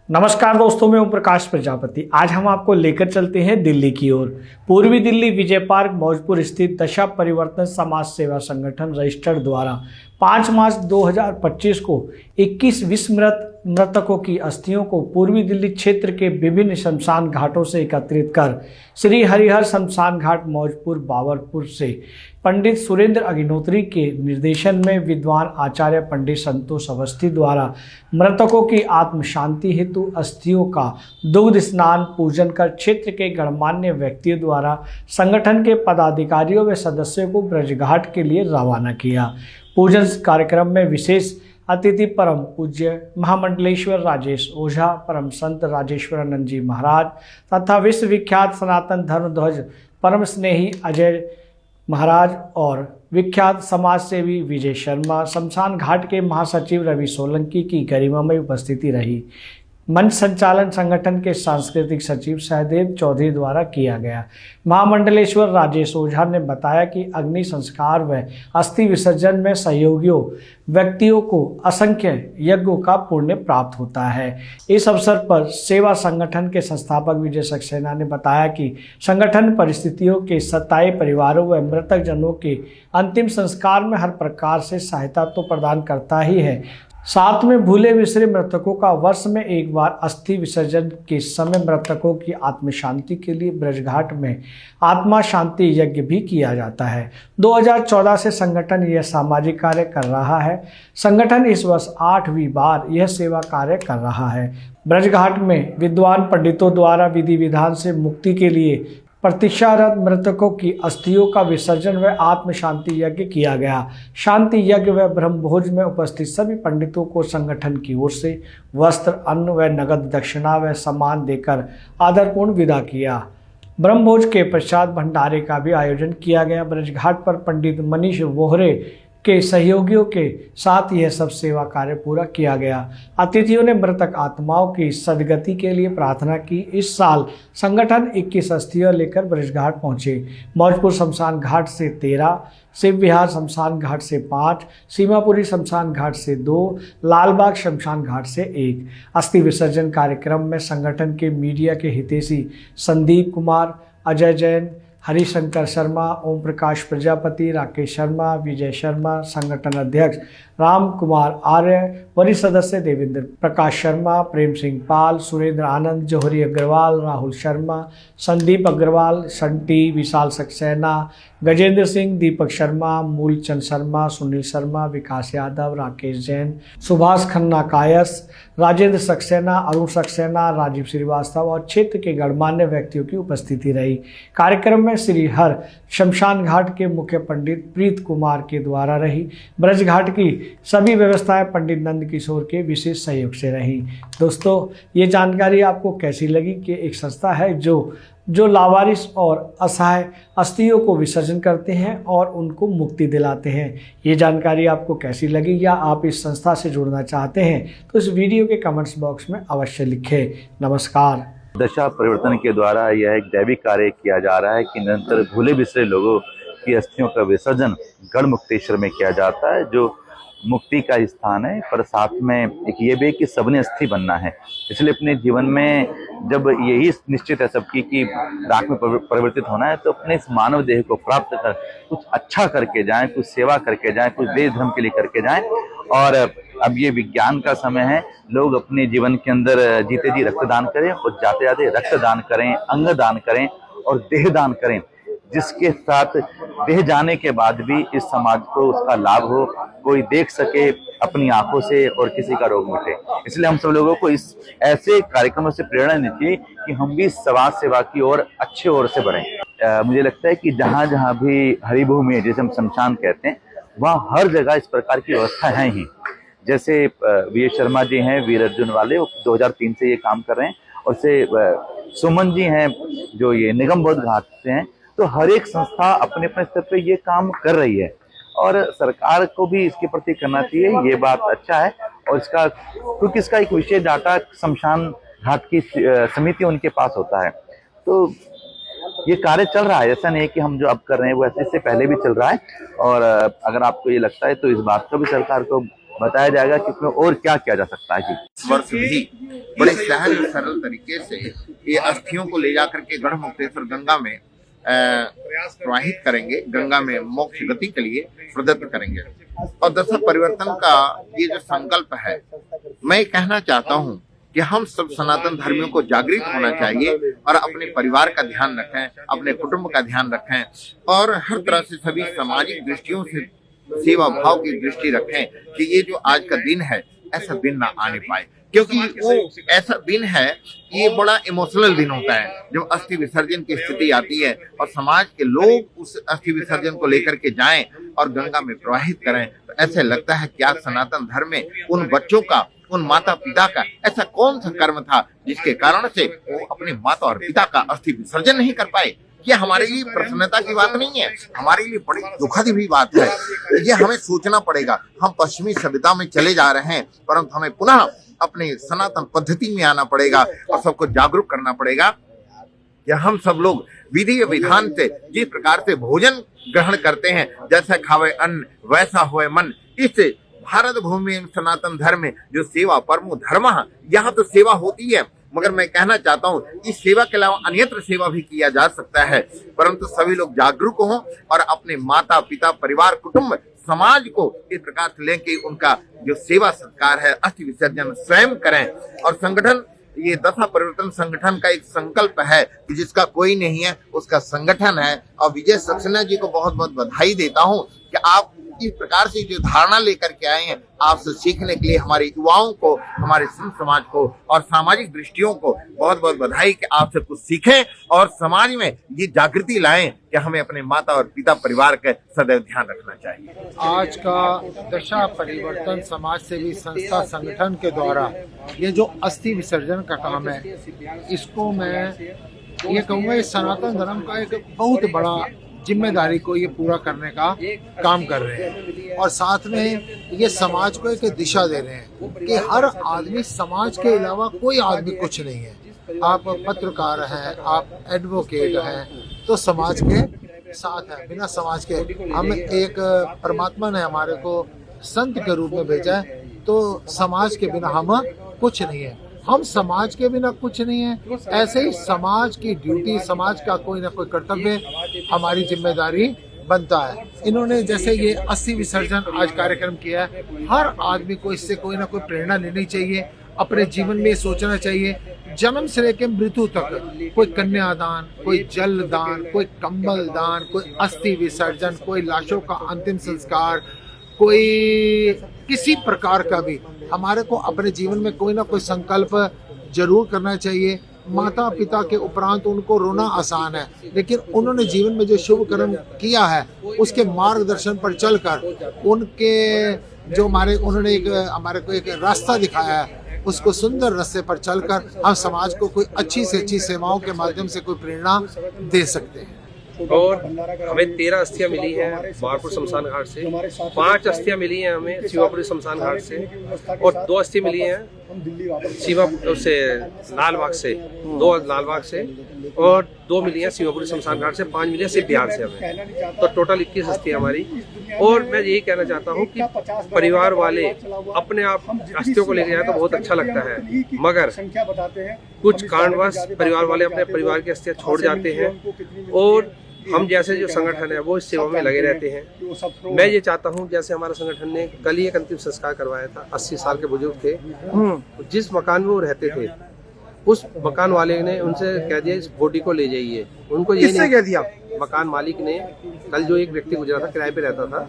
नमस्कार दोस्तों, मैं ओम प्रकाश प्रजापति। आज हम आपको लेकर चलते हैं दिल्ली की ओर। पूर्वी दिल्ली विजय पार्क मौजपुर स्थित दशा परिवर्तन समाज सेवा संगठन रजिस्टर्ड द्वारा 5 मार्च 2025 को 21 विस्मृत मृतकों की अस्थियों को पूर्वी दिल्ली क्षेत्र के विभिन्न शमशान घाटों से एकत्रित कर श्री हरिहर शमशान घाट मौजपुर बाबरपुर से पंडित सुरेंद्र अग्निहोत्री के निर्देशन में विद्वान आचार्य पंडित संतोष अवस्थी द्वारा मृतकों की आत्म शांति हेतु अस्थियों का दुग्ध स्नान पूजन कर क्षेत्र के गणमान्य व्यक्तियों द्वारा संगठन के पदाधिकारियों व सदस्यों को ब्रजघाट के लिए रवाना किया। पूजन कार्यक्रम में विशेष अतिथि परम पूज्य महामंडलेश्वर राजेश ओझा, परम संत राजेश्वरानंद जी महाराज तथा विश्वविख्यात सनातन धर्म ध्वज परम स्नेही अजय महाराज और विख्यात समाज सेवी विजय शर्मा, शमशान घाट के महासचिव रवि सोलंकी की गरिमामय उपस्थिति रही। मंच संचालन संगठन के सांस्कृतिक सचिव सहदेव चौधरी द्वारा किया गया। महामंडलेश्वर राजेश ओझा ने बताया कि अग्नि संस्कार व अस्थि विसर्जन में सहयोगियों व्यक्तियों को असंख्य यज्ञों का पुण्य प्राप्त होता है। इस अवसर पर सेवा संगठन के संस्थापक विजय सक्सेना ने बताया कि संगठन परिस्थितियों के सताए परिवारों व मृतक जनों के अंतिम संस्कार में हर प्रकार से सहायता तो प्रदान करता ही है, साथ में भूले बिसरे मृतकों का वर्ष में एक बार अस्थि विसर्जन के समय मृतकों की आत्म शांति के लिए ब्रजघाट में आत्मा शांति यज्ञ भी किया जाता है। 2014 से संगठन यह सामाजिक कार्य कर रहा है। संगठन इस वर्ष 8वीं बार यह सेवा कार्य कर रहा है। ब्रजघाट में विद्वान पंडितों द्वारा विधि विधान से मुक्ति के लिए प्रतीक्षारत मृतकों की अस्थियों का विसर्जन व आत्म शांति यज्ञ किया गया। शांति यज्ञ व ब्रह्मभोज में उपस्थित सभी पंडितों को संगठन की ओर से वस्त्र, अन्न व नगद दक्षिणा व सम्मान देकर आदरपूर्ण विदा किया। ब्रह्मभोज के पश्चात भंडारे का भी आयोजन किया गया। ब्रजघाट पर पंडित मनीष वोहरे के सहयोगियों के साथ यह सब सेवा कार्य पूरा किया गया। अतिथियों ने मृतक आत्माओं की सदगति के लिए प्रार्थना की। इस साल संगठन 21 अस्थियां लेकर ब्रजघाट पहुंचे। मौजपुर शमशान घाट से 13, शिव विहार शमशान घाट से 5, सीमापुरी शमशान घाट से 2, लालबाग शमशान घाट से 1। अस्थि विसर्जन कार्यक्रम में संगठन के मीडिया के हितैषी संदीप कुमार, अजय जैन, हरिशंकर शर्मा, ओम प्रकाश प्रजापति, राकेश शर्मा, विजय शर्मा, संगठन अध्यक्ष राम कुमार आर्य, वरिष्ठ सदस्य देवेंद्र प्रकाश शर्मा, प्रेम सिंह पाल, सुरेंद्र आनंद, जौहरी अग्रवाल, राहुल शर्मा, संदीप अग्रवाल, संटी, विशाल सक्सेना, गजेंद्र सिंह, दीपक शर्मा, मूलचंद शर्मा, सुनील शर्मा, विकास यादव, राकेश जैन, सुभाष खन्ना कायस, राजेंद्र सक्सेना, अरुण सक्सेना, राजीव श्रीवास्तव और क्षेत्र के गणमान्य व्यक्तियों की उपस्थिति रही। कार्यक्रम में श्री हर शमशान घाट के मुख्य पंडित प्रीत कुमार के द्वारा रही। ब्रजघाट की सभी व्यवस्थाएं पंडित नंद किशोर के विशेष सहयोग से रही। दोस्तों, ये जानकारी आपको कैसी लगी कि एक संस्था है जो लावारिस और असहाय अस्थियों को विसर्जन करते हैं और उनको मुक्ति दिलाते हैं। ये जानकारी आपको कैसी लगी या आप इस संस्था से जुड़ना चाहते हैं तो इस वीडियो के कमेंट्स बॉक्स में अवश्य लिखें। नमस्कार। दशा परिवर्तन के द्वारा यह एक दैविक कार्य किया जा रहा है कि निरंतर भूले बिसरे लोगों की अस्थियों का विसर्जन गढ़ मुक्तेश्वर में किया जाता है, जो मुक्ति का स्थान है। पर साथ में एक ये भी कि सबने अस्थि बनना है। इसलिए अपने जीवन में जब यही निश्चित है सबकी कि राख में परिवर्तित होना है, तो अपने इस मानव देह को प्राप्त कर कुछ अच्छा करके जाएं, कुछ सेवा करके जाएं, कुछ देश धर्म के लिए करके जाएं। और अब ये विज्ञान का समय है, लोग अपने जीवन के अंदर जीते जी रक्तदान करें और जाते जाते रक्तदान करें, अंग दान करें और देह दान करें, जिसके साथ देह जाने के बाद भी इस समाज को उसका लाभ हो, कोई देख सके अपनी आंखों से और किसी का रोग मिटे। इसलिए हम सब लोगों को इस ऐसे कार्यक्रमों से प्रेरणा लेनी चाहिए कि हम भी समाज सेवा की ओर अच्छे ओर से बढ़ें। मुझे लगता है कि जहाँ जहाँ भी हरिभूमि है, जैसे हम शमशान कहते हैं, वहाँ हर जगह इस प्रकार की व्यवस्था है ही। जैसे वी शर्मा जी हैं वीर अर्जुन वाले, 2003 से ये काम कर रहे हैं, और से सुमन जी हैं जो ये निगम बोध घाट से हैं। तो हर एक संस्था अपने अपने स्तर पे ये काम कर रही है और सरकार को भी इसके प्रति करना चाहिए। ये बात अच्छा है। और इसका क्योंकि इसका एक विशेष डाटा शमशान घाट की समिति उनके पास होता है, तो ये कार्य चल रहा है। ऐसा नहीं है कि हम जो अब कर रहे हैं वो ऐसे इससे पहले भी चल रहा है। और अगर आपको ये लगता है तो इस बात का भी सरकार को बताया जाएगा कि इसमें और क्या किया जा सकता है। जी वर्ष भी बड़े सहज सरल तरीके से ये अस्थियों को ले जाकर के गढ़मुक्तेश्वर गंगा में प्रवाहित करेंगे, गंगा में मोक्ष गति के लिए प्रदत्त करेंगे। और दशा परिवर्तन का ये जो संकल्प है, मैं कहना चाहता हूँ कि हम सब सनातन धर्मियों को जागृत होना चाहिए और अपने परिवार का ध्यान रखें, अपने कुटुंब का ध्यान रखें और हर तरह से सभी सामाजिक दृष्टियों से सेवा भाव की दृष्टि रखें कि ये जो आज का दिन है ऐसा दिन ना आने पाए, क्योंकि वो ऐसा दिन है, ये बड़ा इमोशनल दिन होता है जब अस्थि विसर्जन की स्थिति आती है और समाज के लोग उस अस्थि विसर्जन को लेकर के जाएं और गंगा में प्रवाहित करें, तो ऐसे लगता है क्या सनातन धर्म में उन बच्चों का, उन माता पिता का ऐसा कौन सा कर्म था जिसके कारण से वो अपने माता और पिता का अस्थि विसर्जन नहीं कर पाए। ये हमारे लिए प्रसन्नता की बात नहीं है, हमारे लिए बड़ी दुखद भी बात है। ये हमें सोचना पड़ेगा। हम पश्चिमी सभ्यता में चले जा रहे हैं, परंतु हमें पुनः अपने सनातन पद्धति में आना पड़ेगा और सबको जागरूक करना पड़ेगा कि हम सब लोग विधि विधान से जिस प्रकार से भोजन ग्रहण करते हैं, जैसा खावे अन्न वैसा होए मन, इससे भारत भूमि में सनातन धर्म में जो सेवा परमो धर्म, यहाँ तो सेवा होती है, मगर मैं कहना चाहता हूँ इस सेवा के अलावा अन्यत्र सेवा भी किया जा सकता है, परंतु सभी लोग जागरूक हों और अपने माता पिता परिवार कुटुंब समाज को इस प्रकार से लें कि उनका जो सेवा सत्कार है अस्थि विसर्जन स्वयं करें। और संगठन, ये दशा परिवर्तन संगठन का एक संकल्प है कि जिसका कोई नहीं है उसका संगठन है। और विजय सक्सेना जी को बहुत बहुत बधाई देता हूँ कि आप इस प्रकार से जो धारणा लेकर के आए हैं, आपसे सीखने के लिए हमारे युवाओं को, हमारे संत समाज को और सामाजिक दृष्टियों को बहुत बहुत बधाई कि आपसे कुछ सीखें और समाज में ये जागृति लाएं कि हमें अपने माता और पिता परिवार का सदैव ध्यान रखना चाहिए। आज का दशा परिवर्तन समाज सेवी संस्था संगठन के द्वारा ये जो अस्थि विसर्जन का काम है, इसको मैं ये कहूँगा ये सनातन धर्म का एक बहुत बड़ा जिम्मेदारी को ये पूरा करने का काम कर रहे हैं और साथ में ये समाज को एक दिशा दे रहे हैं कि हर आदमी, समाज के अलावा कोई आदमी कुछ नहीं है। आप पत्रकार हैं, आप एडवोकेट हैं, तो समाज के साथ हैं। बिना समाज के हम एक परमात्मा ने हमारे को संत के रूप में भेजा है, तो समाज के बिना हम कुछ नहीं है। हम समाज के बिना कुछ नहीं है। ऐसे ही समाज की ड्यूटी, समाज का कोई ना कोई कर्तव्य हमारी जिम्मेदारी बनता है। इन्होंने जैसे ये अस्थि विसर्जन आज कार्यक्रम किया है, हर आदमी को इससे कोई ना कोई प्रेरणा लेनी चाहिए। अपने जीवन में सोचना चाहिए, जन्म से लेकर मृत्यु तक कोई कन्यादान, कोई जल दान, कोई कंबल दान, कोई अस्थि विसर्जन, कोई लाशों का अंतिम संस्कार, कोई किसी प्रकार का भी हमारे को अपने जीवन में कोई ना कोई संकल्प जरूर करना चाहिए। माता पिता के उपरांत उनको रोना आसान है, लेकिन उन्होंने जीवन में जो शुभ कर्म किया है उसके मार्गदर्शन पर चलकर उनके जो उन्होंने हमारे को एक रास्ता दिखाया है, उसको सुंदर रास्ते पर चलकर हम समाज को कोई अच्छी से अच्छी सेवाओं के माध्यम से कोई प्रेरणा दे सकते हैं। और हमें 13 अस्थियां मिली हैं बारपुर शमशान घाट से, 5 अस्थियां मिली हैं हमें शिवापुरी शमशान घाट से और 2 अस्थियां मिली हैं शिवापुर से लालबाग से, 2 लालबाग से और 2 मिली हैं शिवापुरी शमशान घाट से, 5 मिली हैं सिर्फ बिहार से हमें, तो टोटल 21 अस्थियां हमारी। और मैं यही कहना चाहता हूँ कि परिवार वाले अपने आप अस्थियों को लेके जाए तो बहुत अच्छा लगता है, मगर कुछ कारणवश परिवार वाले अपने परिवार की अस्थियां छोड़ जाते हैं और हम जैसे जो संगठन है वो इस सेवा में लगे रहते हैं। मैं ये चाहता हूँ, जैसे हमारा संगठन ने कल ही एक अंतिम संस्कार करवाया था, 80 साल के बुजुर्ग थे, जिस मकान में वो रहते थे उस मकान वाले ने उनसे कह दिया इस बॉडी को ले जाइए। उनको ये नहीं कह दिया, मकान मालिक ने, कल जो एक व्यक्ति गुजरा था, किराए पे रहता था,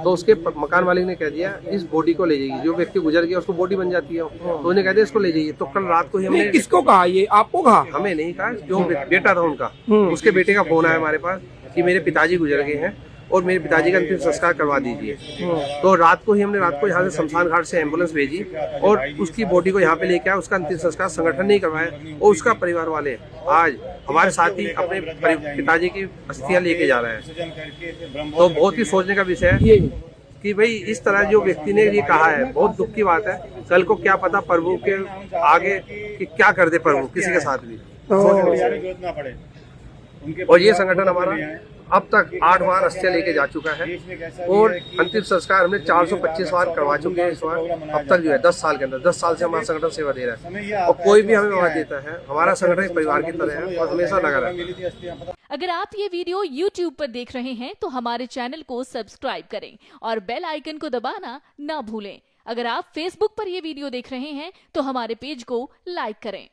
तो उसके मकान मालिक ने कह दिया इस बॉडी को ले जाइए। जो व्यक्ति गुजर गया उसको बॉडी बन जाती है, तो उन्हें कह दिया इसको ले जाइए। तो कल रात को ही हमने, किसको कहा, ये आपको कहा? हमें नहीं कहा, जो बेटा था उनका, उसके बेटे का फोन आया हमारे पास कि मेरे पिताजी गुजर गए हैं और मेरे पिताजी का अंतिम संस्कार करवा दीजिए। तो रात को यहाँ से शमशान घाट से एम्बुलेंस भेजी और उसकी बॉडी को यहाँ पे लेके आया। उसका अंतिम संस्कार संगठन नहीं करवाया और उसका परिवार वाले आज हमारे साथ ही अपने पिताजी की अस्थियां लेके जा रहे हैं। तो बहुत ही सोचने का विषय है कि भाई इस तरह जो व्यक्ति ने ये कहा है, बहुत दुख की बात है। कल को क्या पता प्रभु के आगे कि क्या कर दे प्रभु किसी के साथ भी। और ये संगठन हमारा अब तक 8 बार अस्थियां लेके जा चुका है और अंतिम संस्कार हमने 425 बार करवा चुके हैं इस बार अब तक जो है 10 साल के अंदर। 10 साल से हमारा संगठन सेवा दे रहा है और कोई भी हमें मौका देता है, हमारा संगठन एक परिवार की तरह है और हमेशा लगा रहता है। अगर आप ये वीडियो YouTube पर देख रहे हैं तो हमारे चैनल को सब्सक्राइब करें और बेल आइकन को दबाना ना भूलें। अगर आप Facebook पर ये वीडियो देख रहे हैं तो हमारे पेज को लाइक करें।